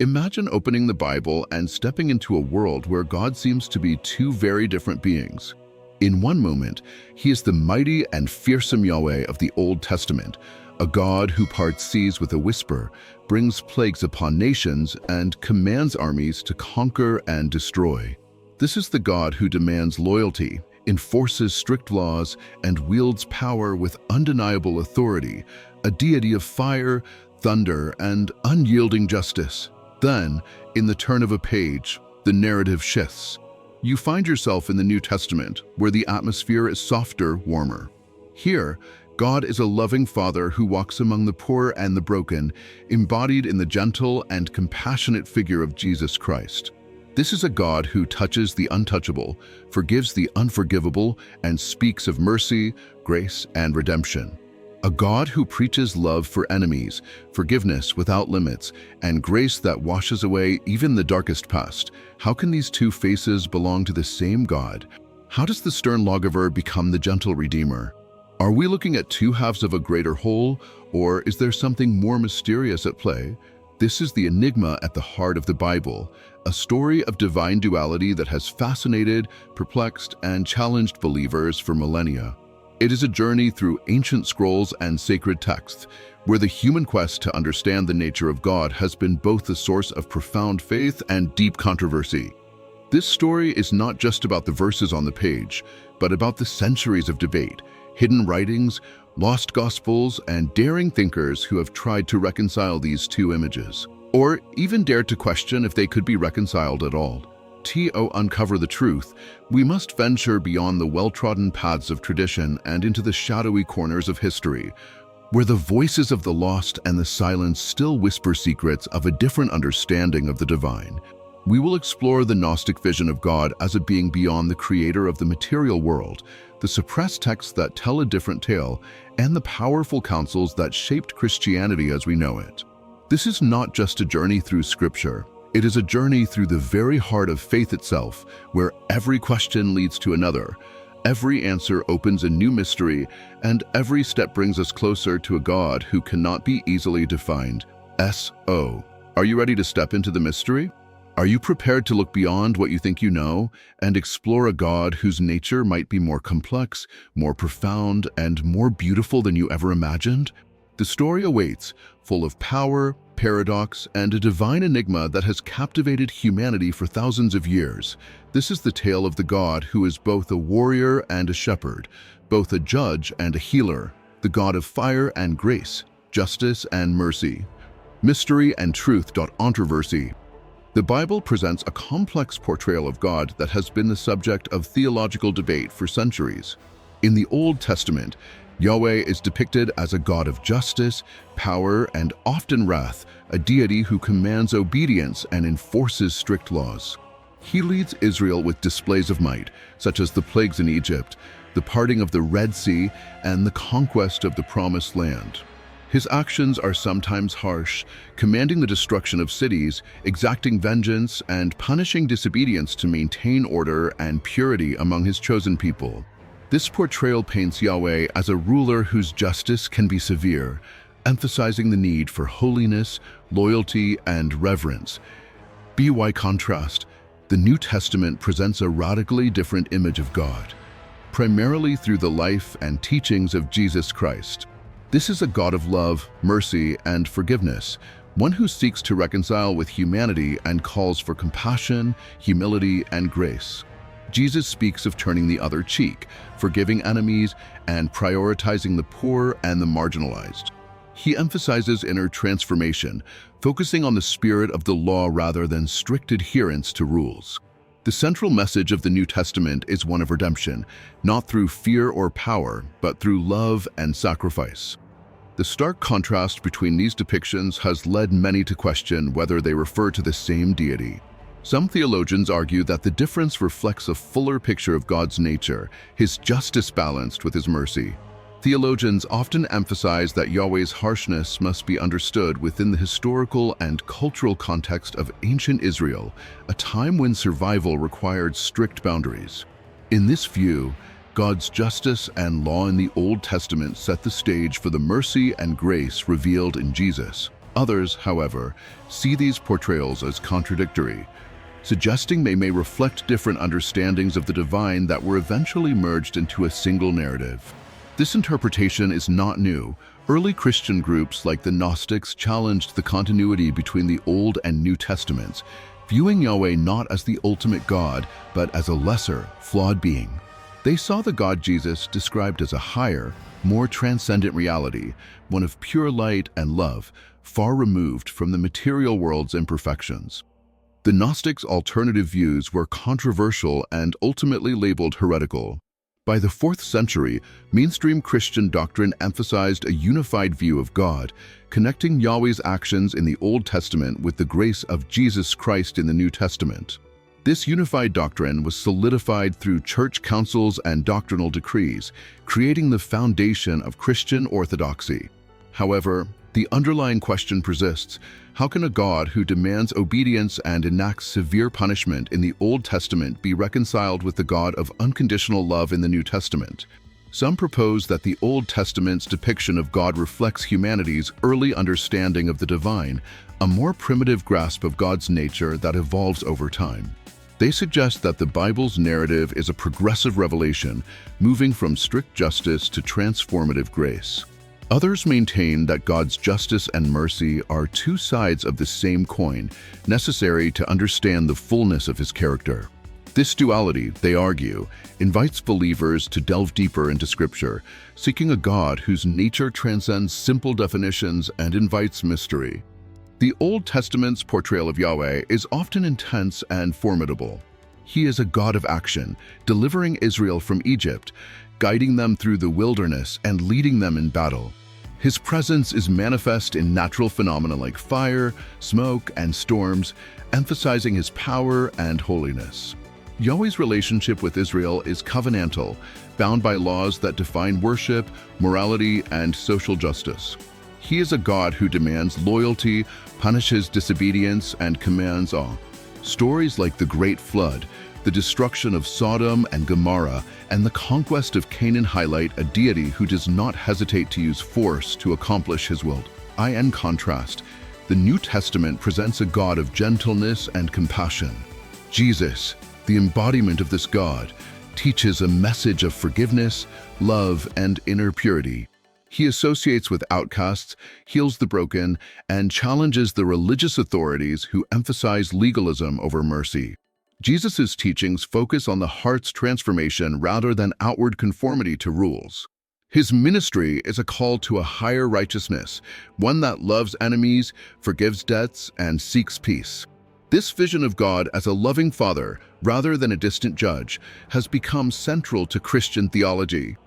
Imagine opening the Bible and stepping into a world where God seems to be two very different beings. In one moment, he is the mighty and fearsome Yahweh of the Old Testament, a God who parts seas with a whisper, brings plagues upon nations, and commands armies to conquer and destroy. This is the God who demands loyalty, enforces strict laws, and wields power with undeniable authority, a deity of fire, thunder, and unyielding justice. Then, in the turn of a page, the narrative shifts. You find yourself in the New Testament, where the atmosphere is softer, warmer. Here, God is a loving Father who walks among the poor and the broken, embodied in the gentle and compassionate figure of Jesus Christ. This is a God who touches the untouchable, forgives the unforgivable, and speaks of mercy, grace, and redemption. A God who preaches love for enemies, forgiveness without limits, and grace that washes away even the darkest past. How can these two faces belong to the same God? How does the stern lawgiver become the gentle redeemer? Are we looking at two halves of a greater whole, or is there something more mysterious at play? This is the enigma at the heart of the Bible, a story of divine duality that has fascinated, perplexed, and challenged believers for millennia. It is a journey through ancient scrolls and sacred texts, where the human quest to understand the nature of God has been both the source of profound faith and deep controversy. This story is not just about the verses on the page, but about the centuries of debate, hidden writings, lost gospels, and daring thinkers who have tried to reconcile these two images, or even dared to question if they could be reconciled at all. To uncover the truth, we must venture beyond the well-trodden paths of tradition and into the shadowy corners of history, where the voices of the lost and the silence still whisper secrets of a different understanding of the divine. We will explore the Gnostic vision of God as a being beyond the creator of the material world, the suppressed texts that tell a different tale, and the powerful counsels that shaped Christianity as we know it. This is not just a journey through Scripture. It is a journey through the very heart of faith itself, where every question leads to another, every answer opens a new mystery, and every step brings us closer to a God who cannot be easily defined. S.O. Are you ready to step into the mystery? Are you prepared to look beyond what you think you know and explore a God whose nature might be more complex, more profound, and more beautiful than you ever imagined? The story awaits, full of power, paradox, and a divine enigma that has captivated humanity for thousands of years. This is the tale of the God who is both a warrior and a shepherd, both a judge and a healer, the God of fire and grace, justice and mercy. Mystery and truth. Controversy. The Bible presents a complex portrayal of God that has been the subject of theological debate for centuries. In the Old Testament, Yahweh is depicted as a God of justice, power, and often wrath, a deity who commands obedience and enforces strict laws. He leads Israel with displays of might, such as the plagues in Egypt, the parting of the Red Sea, and the conquest of the Promised Land. His actions are sometimes harsh, commanding the destruction of cities, exacting vengeance, and punishing disobedience to maintain order and purity among his chosen people. This portrayal paints Yahweh as a ruler whose justice can be severe, emphasizing the need for holiness, loyalty, and reverence. By contrast, the New Testament presents a radically different image of God, primarily through the life and teachings of Jesus Christ. This is a God of love, mercy, and forgiveness, one who seeks to reconcile with humanity and calls for compassion, humility, and grace. Jesus speaks of turning the other cheek, forgiving enemies, and prioritizing the poor and the marginalized. He emphasizes inner transformation, focusing on the spirit of the law rather than strict adherence to rules. The central message of the New Testament is one of redemption, not through fear or power, but through love and sacrifice. The stark contrast between these depictions has led many to question whether they refer to the same deity. Some theologians argue that the difference reflects a fuller picture of God's nature, his justice balanced with his mercy. Theologians often emphasize that Yahweh's harshness must be understood within the historical and cultural context of ancient Israel, a time when survival required strict boundaries. In this view, God's justice and law in the Old Testament set the stage for the mercy and grace revealed in Jesus. Others, however, see these portrayals as contradictory, suggesting they may reflect different understandings of the divine that were eventually merged into a single narrative. This interpretation is not new. Early Christian groups like the Gnostics challenged the continuity between the Old and New Testaments, viewing Yahweh not as the ultimate God, but as a lesser, flawed being. They saw the God Jesus described as a higher, more transcendent reality, one of pure light and love, far removed from the material world's imperfections. The Gnostics' alternative views were controversial and ultimately labeled heretical. By the 4th century, mainstream Christian doctrine emphasized a unified view of God, connecting Yahweh's actions in the Old Testament with the grace of Jesus Christ in the New Testament. This unified doctrine was solidified through church councils and doctrinal decrees, creating the foundation of Christian orthodoxy. However, the underlying question persists: how can a God who demands obedience and enacts severe punishment in the Old Testament be reconciled with the God of unconditional love in the New Testament? Some propose that the Old Testament's depiction of God reflects humanity's early understanding of the divine, a more primitive grasp of God's nature that evolves over time. They suggest that the Bible's narrative is a progressive revelation, moving from strict justice to transformative grace. Others maintain that God's justice and mercy are two sides of the same coin, necessary to understand the fullness of his character. This duality, they argue, invites believers to delve deeper into Scripture, seeking a God whose nature transcends simple definitions and invites mystery. The Old Testament's portrayal of Yahweh is often intense and formidable. He is a God of action, delivering Israel from Egypt, guiding them through the wilderness and leading them in battle. His presence is manifest in natural phenomena like fire, smoke, and storms, emphasizing his power and holiness. Yahweh's relationship with Israel is covenantal, bound by laws that define worship, morality, and social justice. He is a God who demands loyalty, punishes disobedience, and commands awe. Stories like the Great Flood, the destruction of Sodom and Gomorrah, and the conquest of Canaan highlight a deity who does not hesitate to use force to accomplish his will. In contrast, the New Testament presents a God of gentleness and compassion. Jesus, the embodiment of this God, teaches a message of forgiveness, love, and inner purity. He associates with outcasts, heals the broken, and challenges the religious authorities who emphasize legalism over mercy. Jesus' teachings focus on the heart's transformation rather than outward conformity to rules. His ministry is a call to a higher righteousness, one that loves enemies, forgives debts, and seeks peace. This vision of God as a loving father, rather than a distant judge, has become central to Christian theology.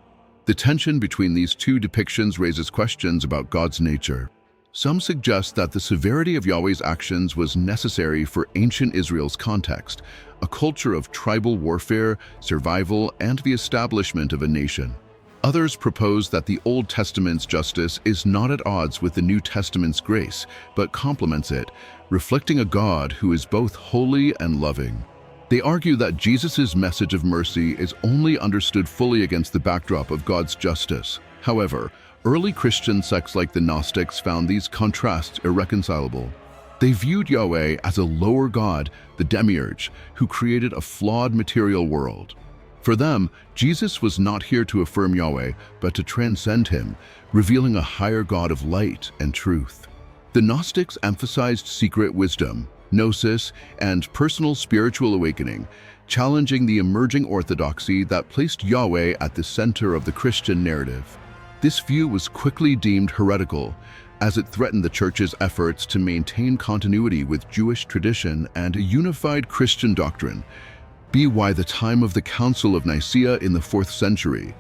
The tension between these two depictions raises questions about God's nature. Some suggest that the severity of Yahweh's actions was necessary for ancient Israel's context, a culture of tribal warfare, survival, and the establishment of a nation. Others propose that the Old Testament's justice is not at odds with the New Testament's grace, but complements it, reflecting a God who is both holy and loving. They argue that Jesus' message of mercy is only understood fully against the backdrop of God's justice. However, early Christian sects like the Gnostics found these contrasts irreconcilable. They viewed Yahweh as a lower God, the demiurge, who created a flawed material world. For them, Jesus was not here to affirm Yahweh, but to transcend him, revealing a higher God of light and truth. The Gnostics emphasized secret wisdom, gnosis, and personal spiritual awakening, challenging the emerging orthodoxy that placed Yahweh at the center of the Christian narrative. This view was quickly deemed heretical, as it threatened the Church's efforts to maintain continuity with Jewish tradition and a unified Christian doctrine. By the time of the Council of Nicaea in the 4th century,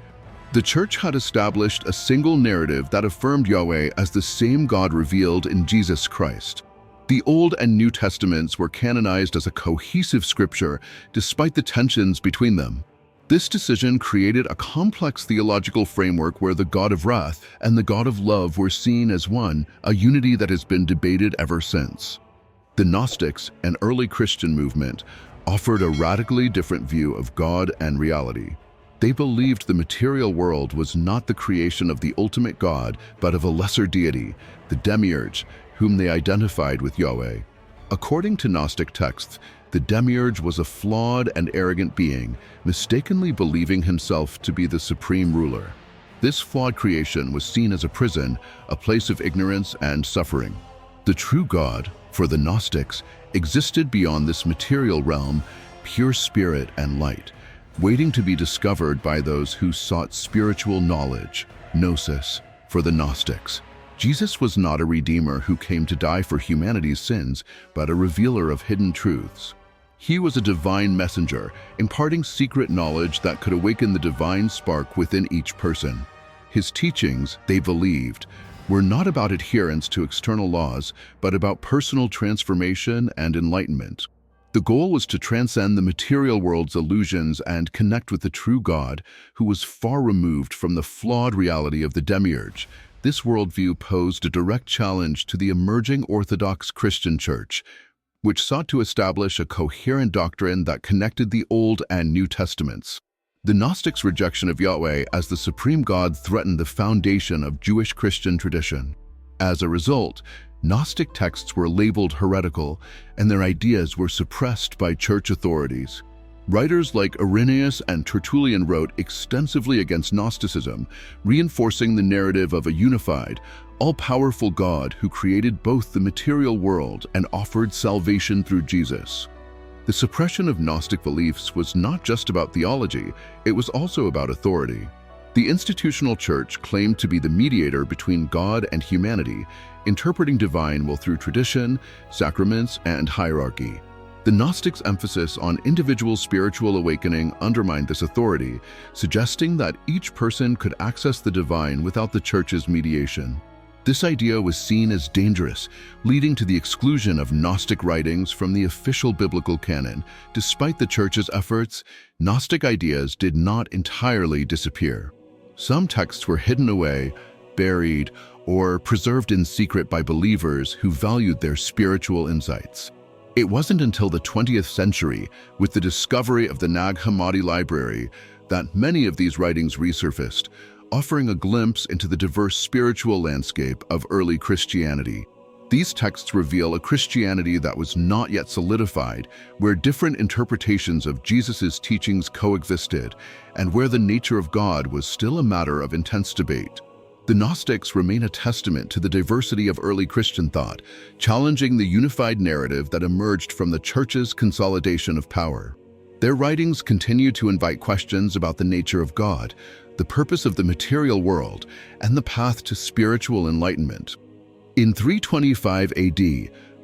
the Church had established a single narrative that affirmed Yahweh as the same God revealed in Jesus Christ. The Old and New Testaments were canonized as a cohesive scripture, despite the tensions between them. This decision created a complex theological framework where the God of wrath and the God of love were seen as one, a unity that has been debated ever since. The Gnostics, an early Christian movement, offered a radically different view of God and reality. They believed the material world was not the creation of the ultimate God, but of a lesser deity, the demiurge, whom they identified with Yahweh. According to Gnostic texts, the demiurge was a flawed and arrogant being, mistakenly believing himself to be the supreme ruler. This flawed creation was seen as a prison, a place of ignorance and suffering. The true God, for the Gnostics, existed beyond this material realm, pure spirit and light, waiting to be discovered by those who sought spiritual knowledge, gnosis, for the Gnostics. Jesus was not a redeemer who came to die for humanity's sins, but a revealer of hidden truths. He was a divine messenger, imparting secret knowledge that could awaken the divine spark within each person. His teachings, they believed, were not about adherence to external laws, but about personal transformation and enlightenment. The goal was to transcend the material world's illusions and connect with the true God, who was far removed from the flawed reality of the demiurge. This worldview posed a direct challenge to the emerging Orthodox Christian Church, which sought to establish a coherent doctrine that connected the Old and New Testaments. The Gnostics' rejection of Yahweh as the supreme God threatened the foundation of Jewish Christian tradition. As a result, Gnostic texts were labeled heretical, and their ideas were suppressed by church authorities. Writers like Irenaeus and Tertullian wrote extensively against Gnosticism, reinforcing the narrative of a unified, all-powerful God who created both the material world and offered salvation through Jesus. The suppression of Gnostic beliefs was not just about theology, it was also about authority. The institutional church claimed to be the mediator between God and humanity, interpreting divine will through tradition, sacraments, and hierarchy. The Gnostics' emphasis on individual spiritual awakening undermined this authority, suggesting that each person could access the divine without the church's mediation. This idea was seen as dangerous, leading to the exclusion of Gnostic writings from the official biblical canon. Despite the church's efforts, Gnostic ideas did not entirely disappear. Some texts were hidden away, buried, or preserved in secret by believers who valued their spiritual insights. It wasn't until the 20th century, with the discovery of the Nag Hammadi library, that many of these writings resurfaced, offering a glimpse into the diverse spiritual landscape of early Christianity. These texts reveal a Christianity that was not yet solidified, where different interpretations of Jesus' teachings coexisted, and where the nature of God was still a matter of intense debate. The Gnostics remain a testament to the diversity of early Christian thought, challenging the unified narrative that emerged from the Church's consolidation of power. Their writings continue to invite questions about the nature of God, the purpose of the material world, and the path to spiritual enlightenment. In 325 AD,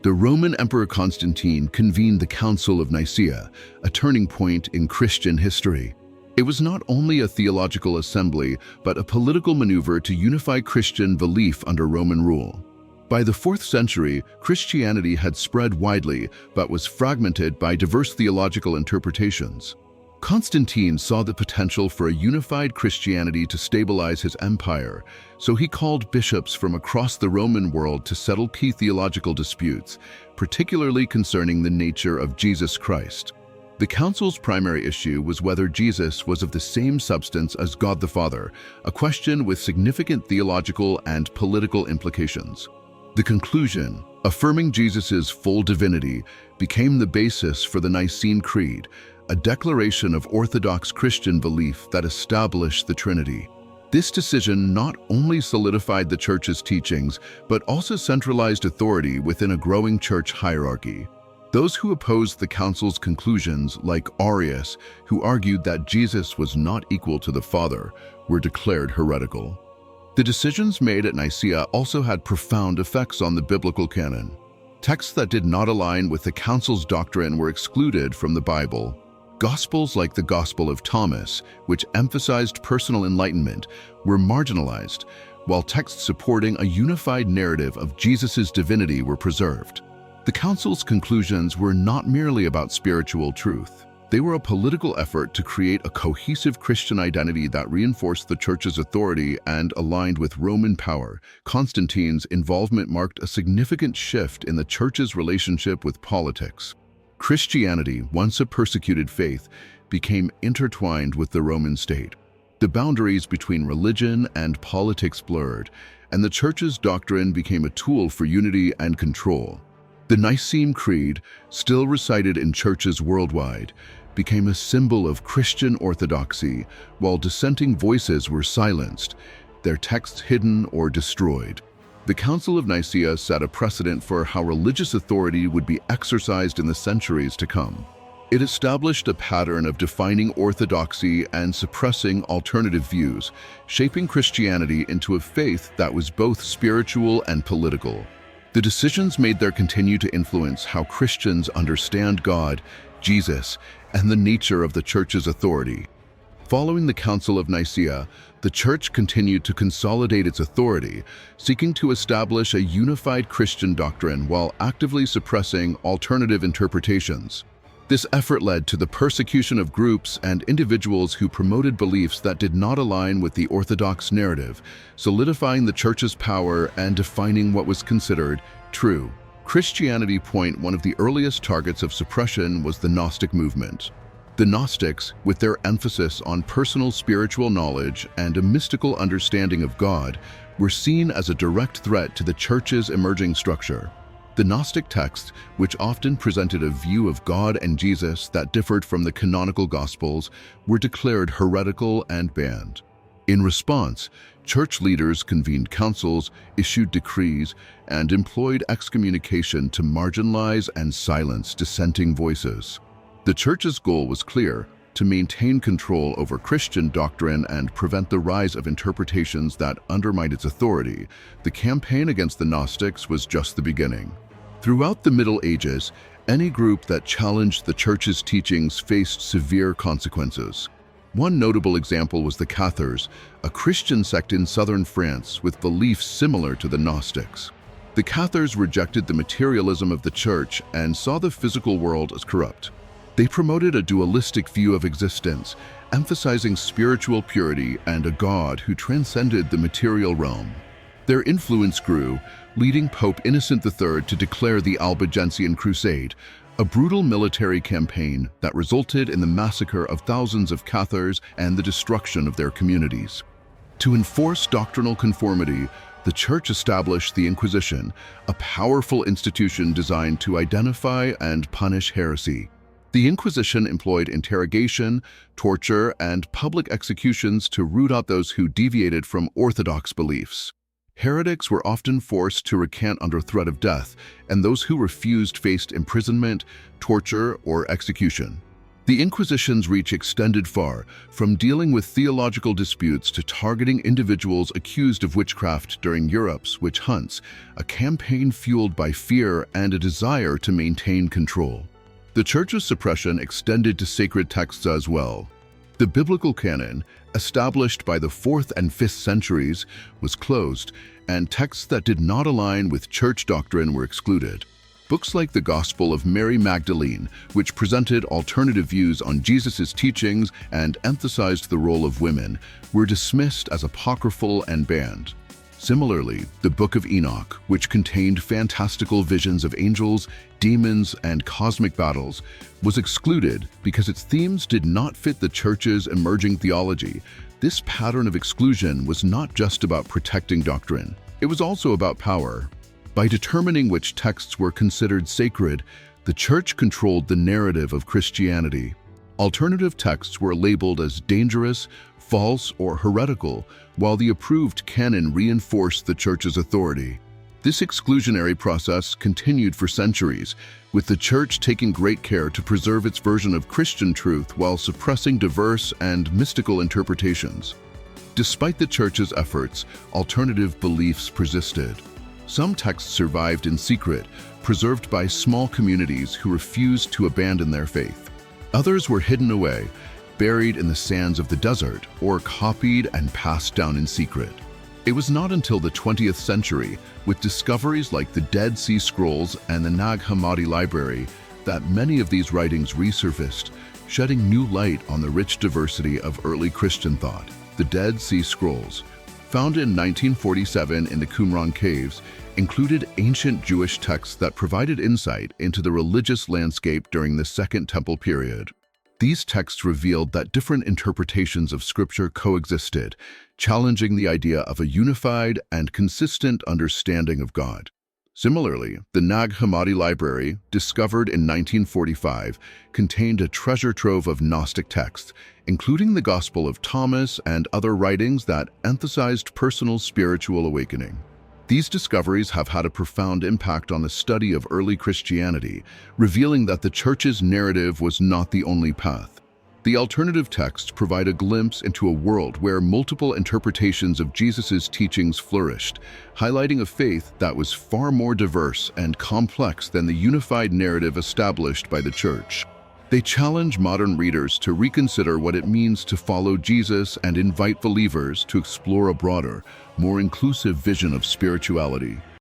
the Roman Emperor Constantine convened the Council of Nicaea, a turning point in Christian history. It was not only a theological assembly, but a political maneuver to unify Christian belief under Roman rule. By the 4th century, Christianity had spread widely, but was fragmented by diverse theological interpretations. Constantine saw the potential for a unified Christianity to stabilize his empire, so he called bishops from across the Roman world to settle key theological disputes, particularly concerning the nature of Jesus Christ. The council's primary issue was whether Jesus was of the same substance as God the Father, a question with significant theological and political implications. The conclusion, affirming Jesus' full divinity, became the basis for the Nicene Creed, a declaration of Orthodox Christian belief that established the Trinity. This decision not only solidified the Church's teachings, but also centralized authority within a growing church hierarchy. Those who opposed the council's conclusions, like Arius, who argued that Jesus was not equal to the Father, were declared heretical. The decisions made at Nicaea also had profound effects on the biblical canon. Texts that did not align with the council's doctrine were excluded from the Bible. Gospels like the Gospel of Thomas, which emphasized personal enlightenment, were marginalized, while texts supporting a unified narrative of Jesus' divinity were preserved. The council's conclusions were not merely about spiritual truth. They were a political effort to create a cohesive Christian identity that reinforced the Church's authority and aligned with Roman power. Constantine's involvement marked a significant shift in the Church's relationship with politics. Christianity, once a persecuted faith, became intertwined with the Roman state. The boundaries between religion and politics blurred, and the Church's doctrine became a tool for unity and control. The Nicene Creed, still recited in churches worldwide, became a symbol of Christian orthodoxy, while dissenting voices were silenced, their texts hidden or destroyed. The Council of Nicaea set a precedent for how religious authority would be exercised in the centuries to come. It established a pattern of defining orthodoxy and suppressing alternative views, shaping Christianity into a faith that was both spiritual and political. The decisions made there continue to influence how Christians understand God, Jesus, and the nature of the Church's authority. Following the Council of Nicaea, the Church continued to consolidate its authority, seeking to establish a unified Christian doctrine while actively suppressing alternative interpretations. This effort led to the persecution of groups and individuals who promoted beliefs that did not align with the Orthodox narrative, solidifying the Church's power and defining what was considered true. Christianity. One of the earliest targets of suppression was the Gnostic movement. The Gnostics, with their emphasis on personal spiritual knowledge and a mystical understanding of God, were seen as a direct threat to the Church's emerging structure. The Gnostic texts, which often presented a view of God and Jesus that differed from the canonical Gospels, were declared heretical and banned. In response, church leaders convened councils, issued decrees, and employed excommunication to marginalize and silence dissenting voices. The Church's goal was clear: to maintain control over Christian doctrine and prevent the rise of interpretations that undermined its authority. The campaign against the Gnostics was just the beginning. Throughout the Middle Ages, any group that challenged the Church's teachings faced severe consequences. One notable example was the Cathars, a Christian sect in southern France with beliefs similar to the Gnostics. The Cathars rejected the materialism of the Church and saw the physical world as corrupt. They promoted a dualistic view of existence, emphasizing spiritual purity and a God who transcended the material realm. Their influence grew, leading Pope Innocent III to declare the Albigensian Crusade, a brutal military campaign that resulted in the massacre of thousands of Cathars and the destruction of their communities. To enforce doctrinal conformity, the Church established the Inquisition, a powerful institution designed to identify and punish heresy. The Inquisition employed interrogation, torture, and public executions to root out those who deviated from orthodox beliefs. Heretics were often forced to recant under threat of death, and those who refused faced imprisonment, torture, or execution. The Inquisition's reach extended far, from dealing with theological disputes to targeting individuals accused of witchcraft during Europe's witch hunts, a campaign fueled by fear and a desire to maintain control. The Church's suppression extended to sacred texts as well. The biblical canon, established by the 4th and 5th centuries, was closed, and texts that did not align with Church doctrine were excluded. Books like the Gospel of Mary Magdalene, which presented alternative views on Jesus' teachings and emphasized the role of women, were dismissed as apocryphal and banned. Similarly, the Book of Enoch, which contained fantastical visions of angels, demons, and cosmic battles, was excluded because its themes did not fit the Church's emerging theology. This pattern of exclusion was not just about protecting doctrine, it was also about power. By determining which texts were considered sacred, the Church controlled the narrative of Christianity. Alternative texts were labeled as dangerous, false, or heretical, while the approved canon reinforced the Church's authority. This exclusionary process continued for centuries, with the Church taking great care to preserve its version of Christian truth while suppressing diverse and mystical interpretations. Despite the Church's efforts, alternative beliefs persisted. Some texts survived in secret, preserved by small communities who refused to abandon their faith. Others were hidden away, buried in the sands of the desert, or copied and passed down in secret. It was not until the 20th century, with discoveries like the Dead Sea Scrolls and the Nag Hammadi Library, that many of these writings resurfaced, shedding new light on the rich diversity of early Christian thought. The Dead Sea Scrolls, found in 1947 in the Qumran caves, included ancient Jewish texts that provided insight into the religious landscape during the Second Temple period. These texts revealed that different interpretations of Scripture coexisted, challenging the idea of a unified and consistent understanding of God. Similarly, the Nag Hammadi Library, discovered in 1945, contained a treasure trove of Gnostic texts, including the Gospel of Thomas and other writings that emphasized personal spiritual awakening. These discoveries have had a profound impact on the study of early Christianity, revealing that the Church's narrative was not the only path. The alternative texts provide a glimpse into a world where multiple interpretations of Jesus' teachings flourished, highlighting a faith that was far more diverse and complex than the unified narrative established by the Church. They challenge modern readers to reconsider what it means to follow Jesus and invite believers to explore a broader, more inclusive vision of spirituality.